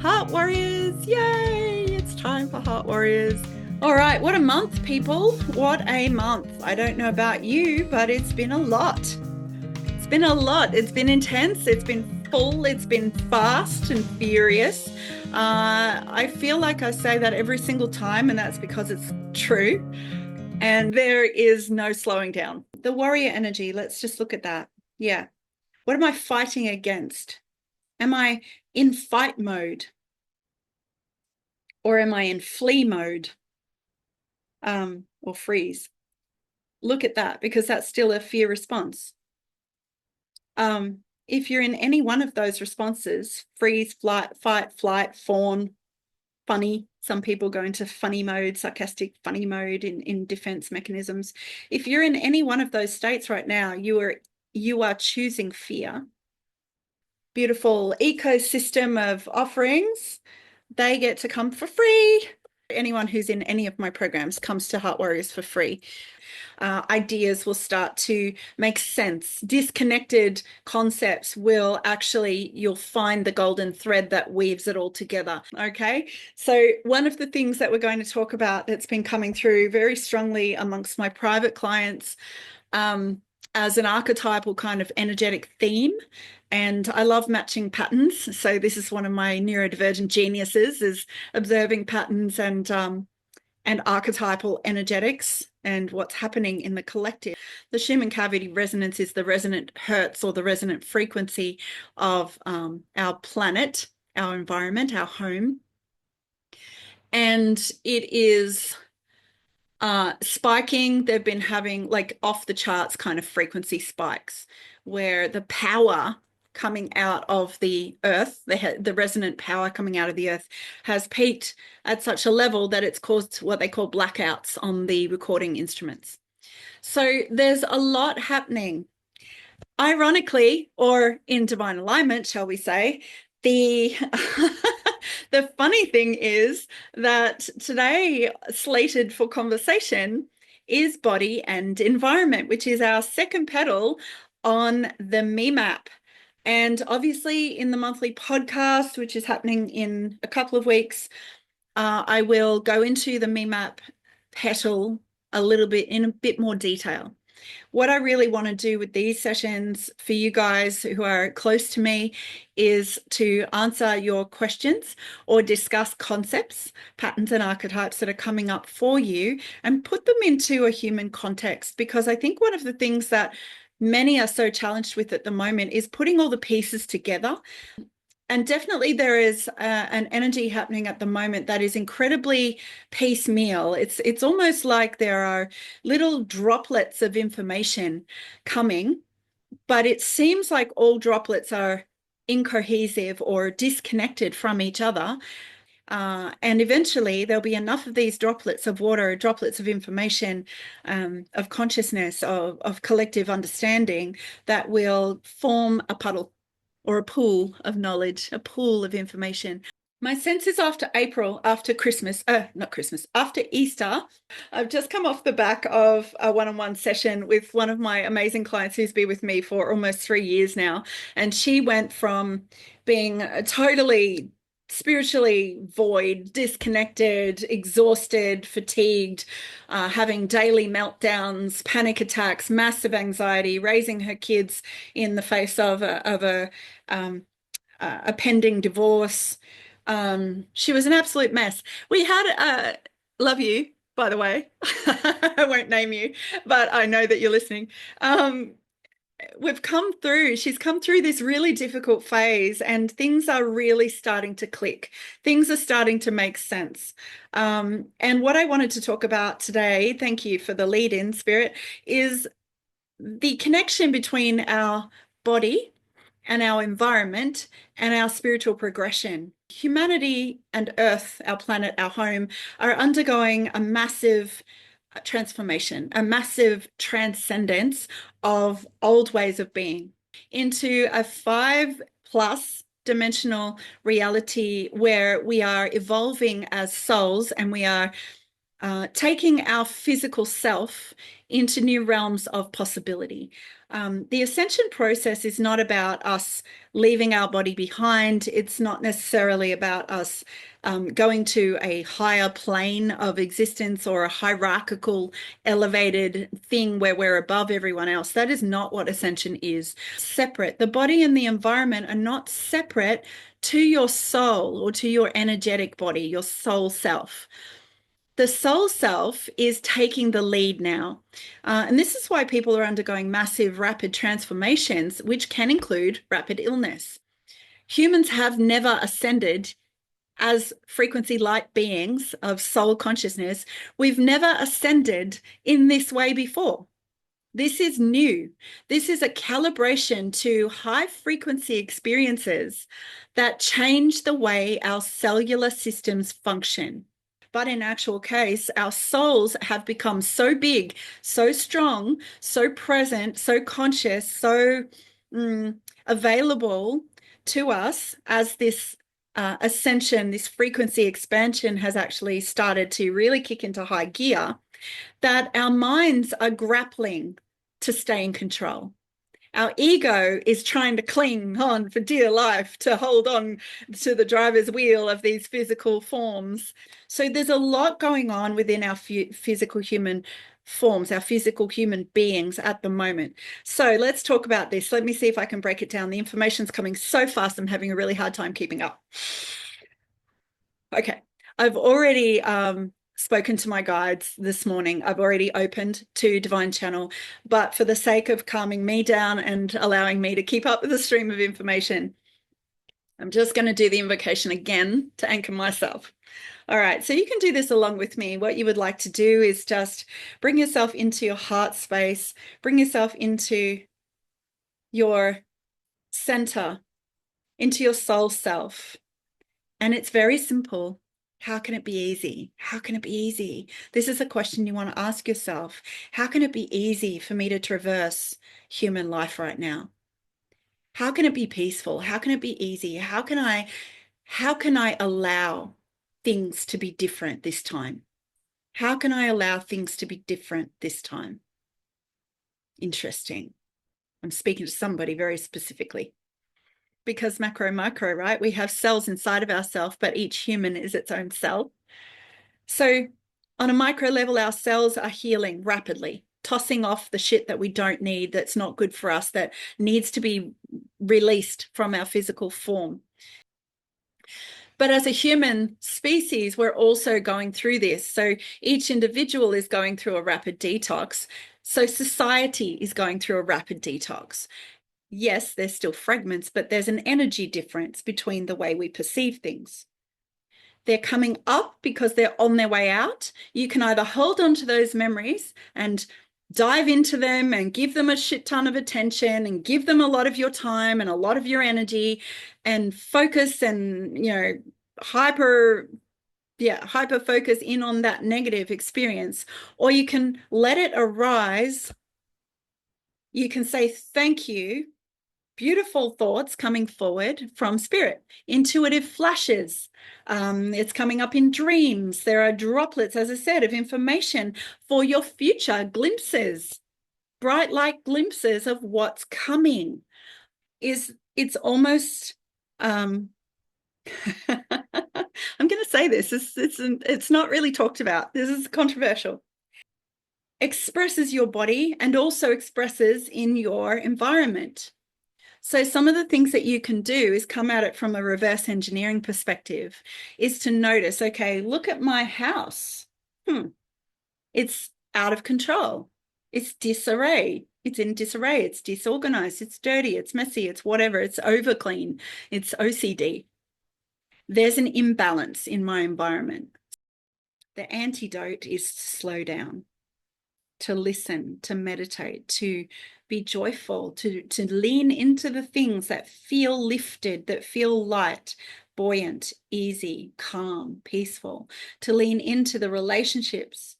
Heart Warriors, yay! It's time for Heart Warriors. All right, what a month, people. What a month. I don't know about you, but it's been a lot. It's been a lot. It's been intense. It's been full. It's been fast and furious. I feel like I say that every single time, and that's because it's true. And there is no slowing down. The warrior energy, let's just look at that. Yeah. What am I fighting against? Am I in fight mode? Or am I in flee mode? Or freeze? Look at that, because that's still a fear response. If you're in any one of those responses, freeze, fight, flight, fawn, funny, some people go into funny mode, sarcastic funny mode in defense mechanisms. If you're in any one of those states right now, you are choosing fear. Beautiful ecosystem of offerings. They get to come for free. Anyone who's in any of my programs comes to Heart Warriors for free. Ideas will start to make sense. Disconnected concepts will actually, you'll find the golden thread that weaves it all together. Okay. So one of the things that we're going to talk about that's been coming through very strongly amongst my private clients, as an archetypal kind of energetic theme. And I love matching patterns. So this is one of my neurodivergent geniuses, is observing patterns and archetypal energetics and what's happening in the collective. The Schumann cavity resonance is the resonant hertz or the resonant frequency of our planet, our environment, our home. And it is spiking. They've been having like off the charts kind of frequency spikes where the power coming out of the earth, the resonant power coming out of the earth has peaked at such a level that it's caused what they call blackouts on the recording instruments. So there's a lot happening. Ironically, or in divine alignment, shall we say, the the funny thing is that today, slated for conversation, is body and environment, which is our second pedal on the me map. And obviously, in the monthly podcast, which is happening in a couple of weeks, I will go into the me map petal a little bit in a bit more detail. What I really want to do with these sessions for you guys who are close to me is to answer your questions or discuss concepts, patterns, and archetypes that are coming up for you and put them into a human context. Because I think one of the things that many are so challenged with at the moment is putting all the pieces together. And definitely there is an energy happening at the moment that is incredibly piecemeal. It's almost like there are little droplets of information coming, but it seems like all droplets are incohesive or disconnected from each other. And eventually there'll be enough of these droplets of water, droplets of information, of consciousness, of collective understanding that will form a puddle or a pool of knowledge, a pool of information. My sense is after April, after Christmas, not Christmas, after Easter, I've just come off the back of a one-on-one session with one of my amazing clients who's been with me for almost 3 years now. And she went from being totally spiritually void, disconnected, exhausted, fatigued, having daily meltdowns, panic attacks, massive anxiety, raising her kids in the face of a pending divorce. She was an absolute mess. We had love you, by the way. I won't name you, but I know that you're listening. She's come through this really difficult phase, and things are really starting to click. Things are starting to make sense. And what I wanted to talk about today, thank you for the lead in, Spirit, is the connection between our body and our environment and our spiritual progression. Humanity and Earth, our planet, our home, are undergoing a massive transformation, a massive transcendence of old ways of being into a 5+ dimensional reality where we are evolving as souls and we are taking our physical self into new realms of possibility. The ascension process is not about us leaving our body behind. It's not necessarily about us going to a higher plane of existence or a hierarchical, elevated thing where we're above everyone else. That is not what ascension is. Separate. The body and the environment are not separate to your soul or to your energetic body, your soul self. The soul self is taking the lead now. And this is why people are undergoing massive, rapid transformations, which can include rapid illness. Humans have never ascended as frequency light beings of soul consciousness. We've never ascended in this way before. This is new. This is a calibration to high frequency experiences that change the way our cellular systems function. But in actual case, our souls have become so big, so strong, so present, so conscious, so available to us as this ascension, this frequency expansion has actually started to really kick into high gear, that our minds are grappling to stay in control. Our ego is trying to cling on for dear life to hold on to the driver's wheel of these physical forms. So there's a lot going on within our physical human forms, our physical human beings at the moment. So let's talk about this. Let me see if I can break it down. The information's coming so fast, I'm having a really hard time keeping up. Okay, I've already spoken to my guides this morning. I've already opened to Divine Channel, but for the sake of calming me down and allowing me to keep up with the stream of information, I'm just going to do the invocation again to anchor myself. All right, so you can do this along with me. What you would like to do is just bring yourself into your heart space, bring yourself into your center, into your soul self. And it's very simple. How can it be easy? How can it be easy? This is a question you want to ask yourself. How can it be easy for me to traverse human life right now? How can it be peaceful? How can it be easy? How can I allow things to be different this time? How can I allow things to be different this time? Interesting. I'm speaking to somebody very specifically. Because macro, micro, right? We have cells inside of ourselves, but each human is its own cell. So on a micro level, our cells are healing rapidly, tossing off the shit that we don't need, that's not good for us, that needs to be released from our physical form. But as a human species, we're also going through this. So each individual is going through a rapid detox. So society is going through a rapid detox. Yes, there's still fragments, but there's an energy difference between the way we perceive things. They're coming up because they're on their way out. You can either hold on to those memories and dive into them and give them a shit ton of attention and give them a lot of your time and a lot of your energy and focus and, hyper focus in on that negative experience, or you can let it arise. You can say, thank you. Beautiful thoughts coming forward from spirit, intuitive flashes. It's coming up in dreams. There are droplets, as I said, of information for your future, glimpses, bright light glimpses of what's coming. It's almost, I'm going to say this, it's not really talked about. This is controversial. Expresses your body and also expresses in your environment. So some of the things that you can do is come at it from a reverse engineering perspective, is to notice, okay, look at my house. It's out of control. It's disarray. It's in disarray. It's disorganized. It's dirty. It's messy. It's whatever. It's overclean. It's OCD. There's an imbalance in my environment. The antidote is to slow down, to listen, to meditate, to be joyful, to lean into the things that feel lifted, that feel light, buoyant, easy, calm, peaceful, to lean into the relationships.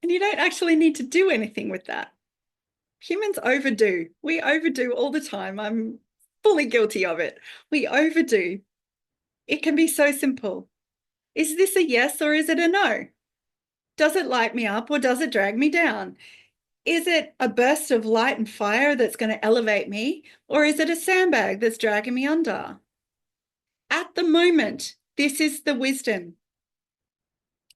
And you don't actually need to do anything with that. Humans overdo. We overdo all the time. I'm fully guilty of it. We overdo. It can be so simple. Is this a yes or is it a no? Does it light me up or does it drag me down? Is it a burst of light and fire that's going to elevate me, or is it a sandbag that's dragging me under? At the moment, this is the wisdom.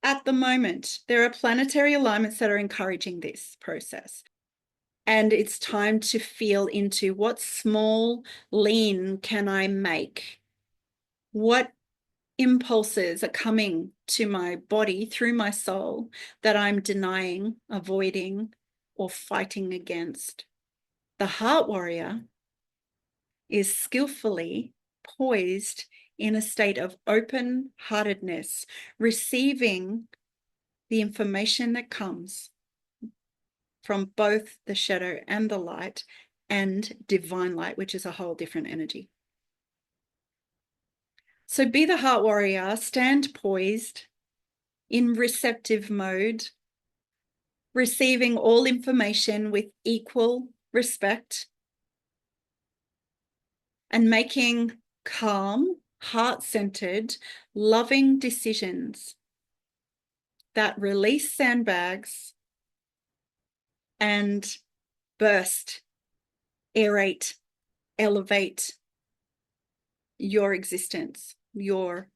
At the moment, there are planetary alignments that are encouraging this process. And it's time to feel into what small lean can I make? What impulses are coming to my body through my soul that I'm denying, avoiding, or fighting against? The heart warrior is skillfully poised in a state of open heartedness, receiving the information that comes from both the shadow and the light and divine light, which is a whole different energy. So be the heart warrior, stand poised in receptive mode, receiving all information with equal respect and making calm, heart-centered, loving decisions that release sandbags and burst, aerate, elevate your existence, your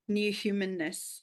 new humanness.